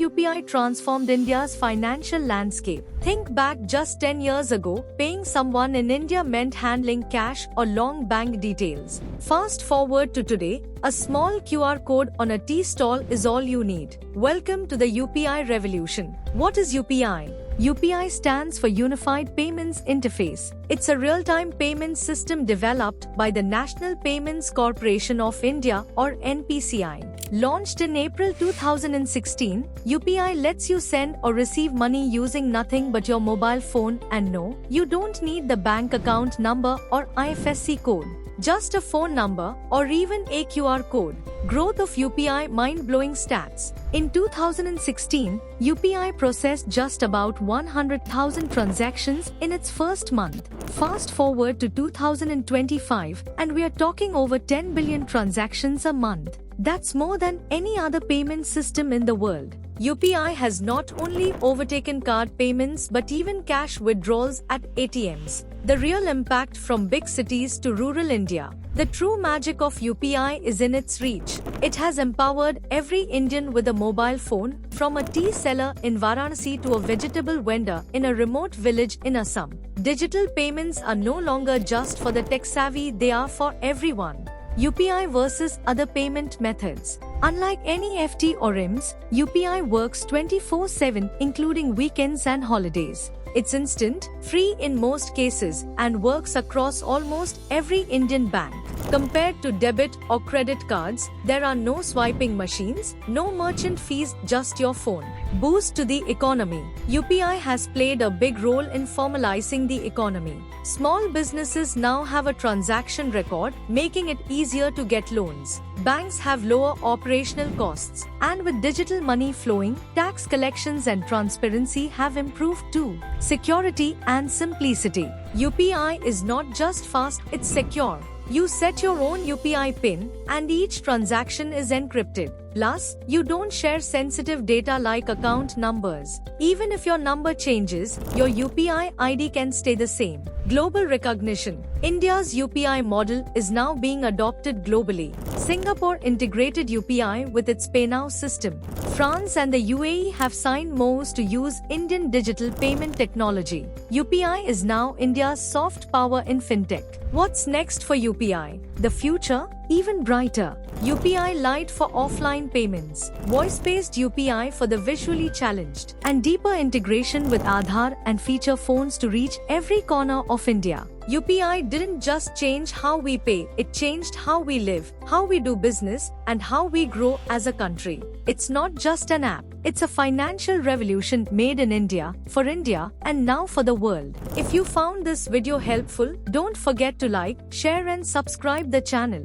UPI transformed India's financial landscape. Think back just 10 years ago, paying someone in India meant handling cash or long bank details. Fast forward to today, a small QR code on a tea stall is all you need. Welcome to the UPI revolution. What is UPI? UPI stands for Unified Payments Interface. It's a real-time payment system developed by the National Payments Corporation of India or NPCI. Launched in April 2016, UPI lets you send or receive money using nothing but your mobile phone, and no, you don't need the bank account number or IFSC code. Just a phone number or even a QR code. Growth of UPI mind-blowing stats. In 2016, UPI processed just about 100,000 transactions in its first month. Fast forward to 2025 and we are talking over 10 billion transactions a month. That's more than any other payment system in the world. UPI has not only overtaken card payments but even cash withdrawals at ATMs. The real impact from big cities to rural India. The true magic of UPI is in its reach. It has empowered every Indian with a mobile phone, from a tea seller in Varanasi to a vegetable vendor in a remote village in Assam. Digital payments are no longer just for the tech-savvy, they are for everyone. UPI versus other payment methods. Unlike NEFT or RIMS, UPI works 24/7 including weekends and holidays. It's instant, free in most cases, and works across almost every Indian bank. Compared to debit or credit cards, there are no swiping machines, no merchant fees, just your phone. Boost to the economy. UPI has played a big role in formalizing the economy. Small businesses now have a transaction record, making it easier to get loans. Banks have lower operational costs, and with digital money flowing, tax collections and transparency have improved too. Security and simplicity. UPI is not just fast, it's secure. You set your own UPI PIN, and each transaction is encrypted. Plus, you don't share sensitive data like account numbers. Even if your number changes, your UPI ID can stay the same. Global recognition. India's UPI model is now being adopted globally. Singapore integrated UPI with its PayNow system. France and the UAE have signed MOUs to use Indian digital payment technology. UPI is now India's soft power in fintech. What's next for UPI? The future? Even brighter. UPI Lite for offline payments. Voice-based UPI for the visually challenged. And deeper integration with Aadhaar and feature phones to reach every corner of India. UPI didn't just change how we pay, it changed how we live, how we do business, and how we grow as a country. It's not just an app, it's a financial revolution made in India, for India, and now for the world. If you found this video helpful, don't forget to like, share and subscribe the channel.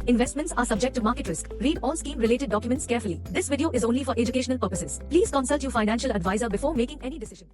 Investments are subject to market risk. Read all scheme-related documents carefully. This video is only for educational purposes. Please consult your financial advisor before making any decision.